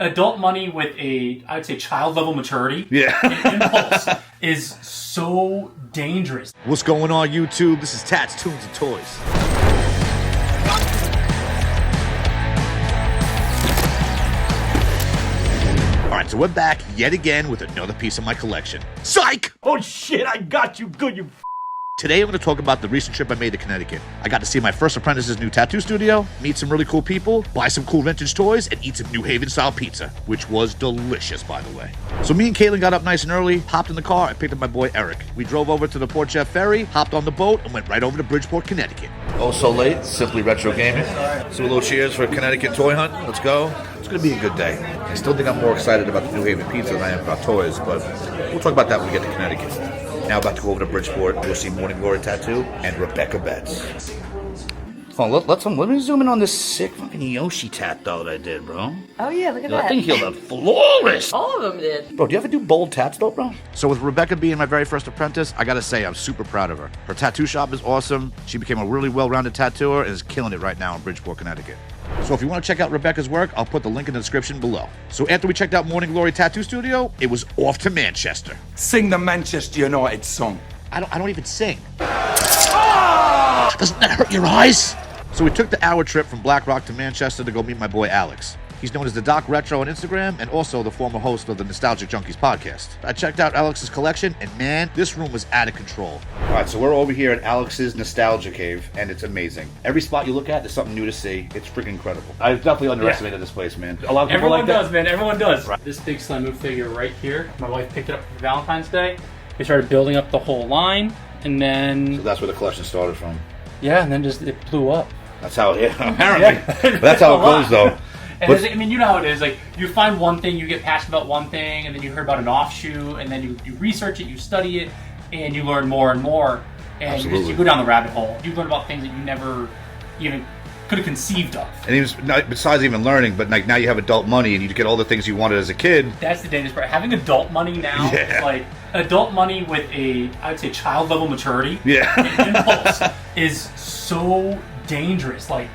adult money with a, I would say, child level maturity. Yeah. And impulse is so dangerous. What's going on, YouTube? This is Tats, Tunes, and Toys. Alright, so we're back yet again with another piece of my collection. Psych! Oh shit, I got you good, you Today I'm going to talk about the recent trip I made to Connecticut. I got to see my first apprentice's new tattoo studio, meet some really cool people, buy some cool vintage toys, and eat some New Haven-style pizza, which was delicious, by the way. So me and Caitlin got up nice and early, hopped in the car, and picked up my boy Eric. We drove over to the Port Jeff Ferry, hopped on the boat, and went right over to Bridgeport, Connecticut. Oh, so late, Simply Retro Gaming. So a little cheers for a Connecticut toy hunt. Let's go. It's going to be a good day. I still think I'm more excited about the New Haven pizza than I am about toys, but we'll talk about that when we get to Connecticut. Now about to go over to Bridgeport. You'll see Morning Glory Tattoo and Rebecca BETTZ. Hold on, let me zoom in on this sick fucking Yoshi tat though that I did, bro. Oh yeah, look at that. I think he'll look flawless. All of them did. Bro, do you ever do bold tats though, bro? So with Rebecca being my very first apprentice, I gotta say I'm super proud of her. Her tattoo shop is awesome. She became a really well-rounded tattooer and is killing it right now in Bridgeport, Connecticut. So if you want to check out Rebecca's work, I'll put the link in the description below. So after we checked out Morning Glory Tattoo Studio, it was off to Manchester. Sing the Manchester United song. I don't even sing. Doesn't that hurt your eyes? So we took the hour trip from Black Rock to Manchester to go meet my boy Alex. He's known as the Doc Retro on Instagram and also the former host of the Nostalgic Junkies podcast. I checked out Alex's collection and man, this room was out of control. All right, so we're over here at Alex's Nostalgia Cave and it's amazing. Every spot you look at, there's something new to see. It's freaking incredible. I definitely underestimated this place, man. A lot of people Everyone like that. does, man. Everyone does. Right. This big Slimu figure right here, my wife picked it up for Valentine's Day. We started building up the whole line, and then... So that's where the collection started from. Yeah, and then just it blew up. That's how, yeah, apparently. But that's how it goes, though. And I mean, you know how it is. Like, you find one thing, you get passionate about one thing, and then you heard about an offshoot, and then you research it, you study it, and you learn more and more. And you go down the rabbit hole. You learn about things that you never even could have conceived of. And even besides even learning, but like now you have adult money and you get all the things you wanted as a kid. That's the dangerous part. Having adult money now, is like adult money with a, I would say, child level maturity. Yeah. And impulse is so dangerous. Like,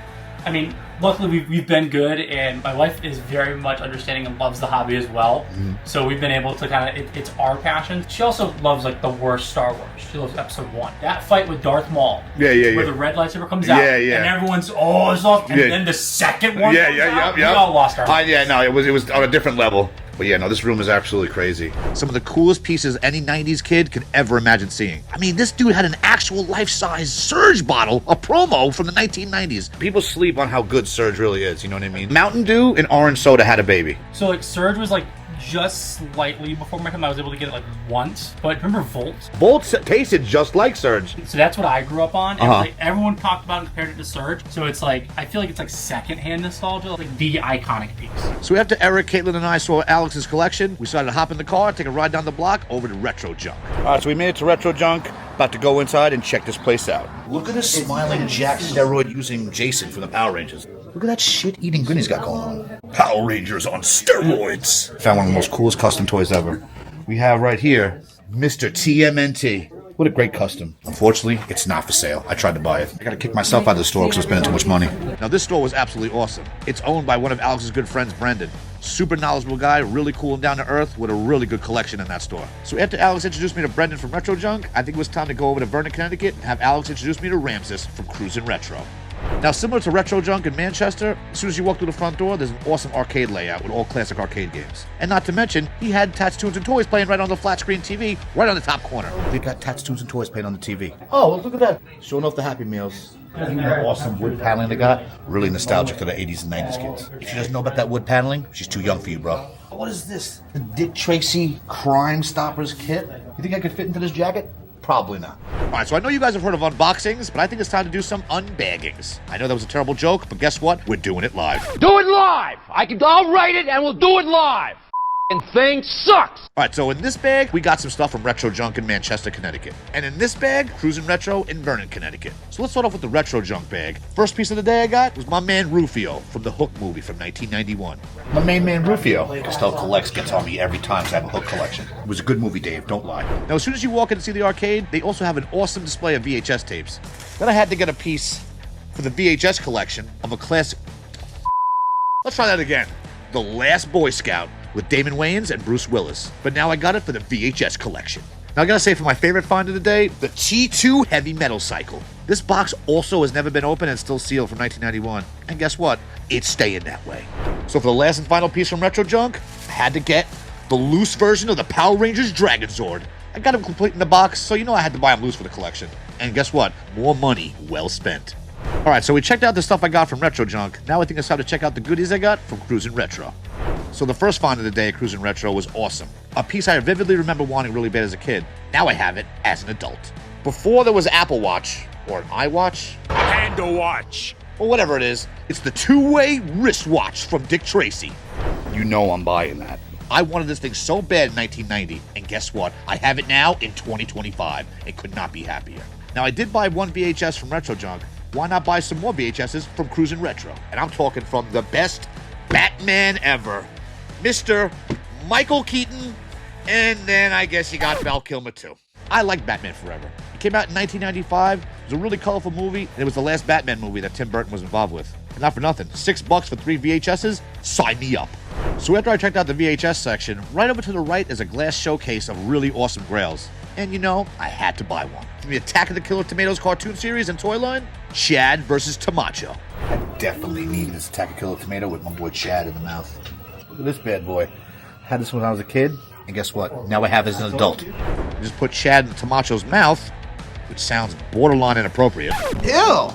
I mean, luckily we've been good, and my wife is very much understanding and loves the hobby as well. Mm-hmm. So we've been able to kind of, it's our passion. She also loves like the worst Star Wars. She loves Episode 1. That fight with Darth Maul. Where the red lightsaber comes out. And everyone's, oh, it's off. And then the second one comes out. We all lost our minds. It was on a different level. But yeah, no, this room is absolutely crazy. Some of the coolest pieces any 90s kid could ever imagine seeing. I mean, this dude had an actual life-size Surge bottle, a promo from the 1990s. People sleep on how good Surge really is, you know what I mean? Mountain Dew and orange soda had a baby. So like Surge was like just slightly before my time. I was able to get it like once. But remember Volt? Volt tasted just like Surge. So that's what I grew up on. And like, everyone talked about and compared it to Surge. So it's like, I feel like it's like secondhand nostalgia, like the iconic piece. So after Eric, Caitlin, and I saw Alex's collection, we decided to hop in the car, take a ride down the block over to Retro Junk. All right, so we made it to Retro Junk. About to go inside and check this place out. Look at this smiling Jack steroid using Jason from the Power Rangers. Look at that shit eating grin he's got going on. Power Rangers on steroids. Found one of the most coolest custom toys ever. We have right here, Mr. TMNT. What a great custom. Unfortunately, it's not for sale. I tried to buy it. I gotta kick myself out of the store because I'm spending too much money. Now, this store was absolutely awesome. It's owned by one of Alex's good friends, Brendan. Super knowledgeable guy, really cool and down to earth, with a really good collection in that store. So after Alex introduced me to Brendan from Retro Junk, I think it was time to go over to Vernon, Connecticut, and have Alex introduce me to Ramses from CRUZN Retro. Now, similar to Retro Junk in Manchester, as soon as you walk through the front door, there's an awesome arcade layout with all classic arcade games. And not to mention, he had Tats, Tunes, and Toys playing right on the flat screen TV, right on the top corner. We've got Tats, Tunes, and Toys playing on the TV. Oh, look at that. Showing off the Happy Meals. That awesome wood paneling they got. Really nostalgic to the 80s and 90s kids. If she doesn't know about that wood paneling, she's too young for you, bro. What is this? The Dick Tracy Crime Stoppers kit? You think I could fit into this jacket? Probably not. All right, so I know you guys have heard of unboxings, but I think it's time to do some unbaggings. I know that was a terrible joke, but guess what? We're doing it live. Do it live! I'll write it and we'll do it live! And thing sucks! All right, so in this bag, we got some stuff from Retro Junk in Manchester, Connecticut. And in this bag, CRUZN Retro in Vernon, Connecticut. So let's start off with the Retro Junk bag. First piece of the day I got was my man Rufio from the Hook movie from 1991. My main man Rufio. Costello Collects gets on me every time because I have a Hook collection. It was a good movie, Dave, don't lie. Now, as soon as you walk in to see the arcade, they also have an awesome display of VHS tapes. Then I had to get a piece for the VHS collection of a classic... Let's try that again. The Last Boy Scout with Damon Wayans and Bruce Willis. But now I got it for the VHS collection. Now I gotta say, for my favorite find of the day, the T2 Heavy Metal Cycle. This box also has never been opened and still sealed from 1991. And guess what? It's staying that way. So for the last and final piece from Retro Junk, I had to get the loose version of the Power Rangers Dragon Zord. I got them complete in the box, so you know I had to buy them loose for the collection. And guess what? More money well spent. Alright, so we checked out the stuff I got from Retro Junk. Now I think it's time to check out the goodies I got from CRUZN Retro. So the first find of the day at CRUZN Retro was awesome. A piece I vividly remember wanting really bad as a kid. Now I have it as an adult. Before there was Apple Watch, or an iWatch, Panda watch. or whatever it is, it's the two-way wristwatch from Dick Tracy. You know I'm buying that. I wanted this thing so bad in 1990, and guess what? I have it now in 2025, and could not be happier. Now I did buy one VHS from Retro Junk. Why not buy some more VHSs from CRUZN Retro? And I'm talking from the best Batman ever, Mr. Michael Keaton, and then I guess you got Val Kilmer too. I like Batman Forever. It came out in 1995. It was a really colorful movie, and it was the last Batman movie that Tim Burton was involved with. And not for nothing, $6 for 3 VHSs? Sign me up. So after I checked out the VHS section, right over to the right is a glass showcase of really awesome grails. And you know, I had to buy one. From the Attack of the Killer Tomatoes cartoon series and toy line, Chad versus Tamacho. I definitely needed this Attack of Killer Tomato with my boy Chad in the mouth. Look at this bad boy. I had this when I was a kid, and guess what? Now I have it as an adult. I just put Chad in Tamacho's mouth, which sounds borderline inappropriate. Ew!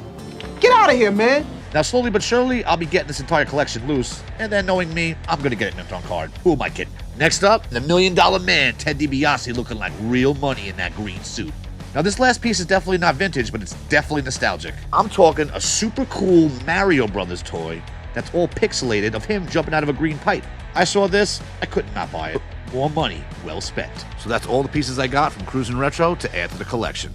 Get out of here, man! Now, slowly but surely, I'll be getting this entire collection loose, and then knowing me, I'm gonna get it mint on card. Who am I kidding? Next up, the $1 Million Man, Ted DiBiase, looking like real money in that green suit. Now, this last piece is definitely not vintage, but it's definitely nostalgic. I'm talking a super cool Mario Brothers toy that's all pixelated of him jumping out of a green pipe. I saw this, I couldn't not buy it. More money well spent. So that's all the pieces I got from CRUZN Retro to add to the collection.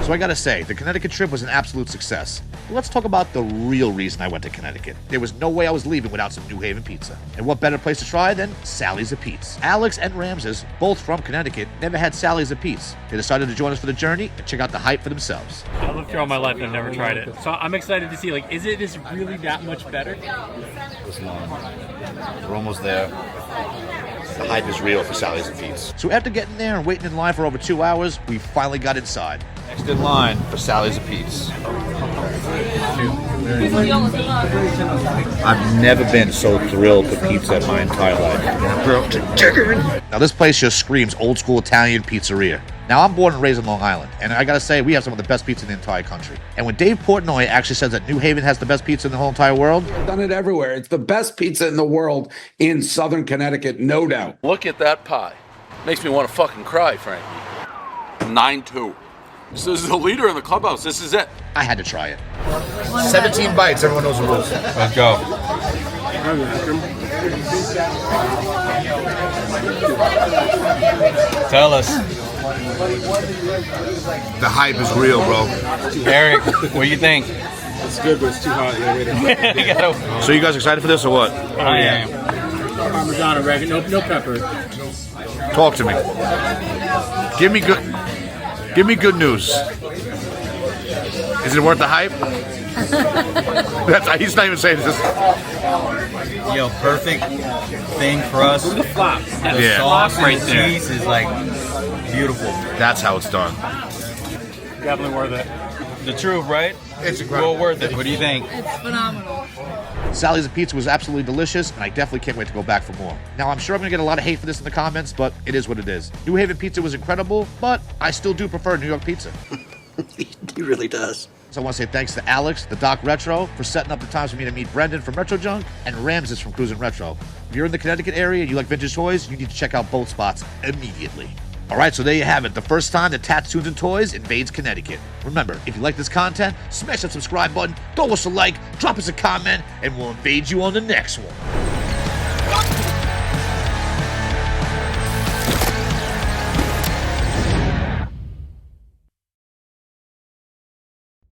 So I gotta say, the Connecticut trip was an absolute success. But let's talk about the real reason I went to Connecticut. There was no way I was leaving without some New Haven pizza. And what better place to try than Sally's of Pete's. Alex and Ramses, both from Connecticut, never had Sally's of Pete's. They decided to join us for the journey and check out the hype for themselves. I lived here all my life and I've never tried it. So I'm excited to see, like, is it really that much better? This long. We're almost there. The hype is real for Sally's of Pete's. So after getting there and waiting in line for over 2 hours, we finally got inside. Next in line for Sally's of Pete's. I've never been so thrilled for pizza in my entire life. Now this place just screams old school Italian pizzeria. Now I'm born and raised in Long Island, and I gotta say, we have some of the best pizza in the entire country. And when Dave Portnoy actually says that New Haven has the best pizza in the whole entire world, I've done it everywhere. It's the best pizza in the world in Southern Connecticut, no doubt. Look at that pie. Makes me want to fucking cry, Frankie. 9-2. This is the leader in the clubhouse. This is it. I had to try it. 17 bites, everyone knows the rules. Let's go. Tell us. The hype is real, bro. Eric, what do you think? It's good, but it's too hot. Yeah, So you guys excited for this or what? I am. Parmesan oregano, no pepper. Talk to me. Give me good news. Is it worth the hype? He's not even saying this. Yo, perfect thing for us. The flop. The sauce and the cheese is like beautiful. That's how it's done. Definitely worth it. The truth, right? It's incredible. Well worth it. What do you think? It's phenomenal. Sally's of Pizza was absolutely delicious, and I definitely can't wait to go back for more. Now, I'm sure I'm going to get a lot of hate for this in the comments, but it is what it is. New Haven pizza was incredible, but I still do prefer New York pizza. He really does. So I want to say thanks to Alex, the Doc Retro, for setting up the times for me to meet Brendan from Retro Junk and Ramses from CRUZN Retro. If you're in the Connecticut area and you like vintage toys, you need to check out both spots immediately. Alright, so there you have it. The first time that Tats, Tunes, and Toys invades Connecticut. Remember, if you like this content, smash that subscribe button, throw us a like, drop us a comment, and we'll invade you on the next one.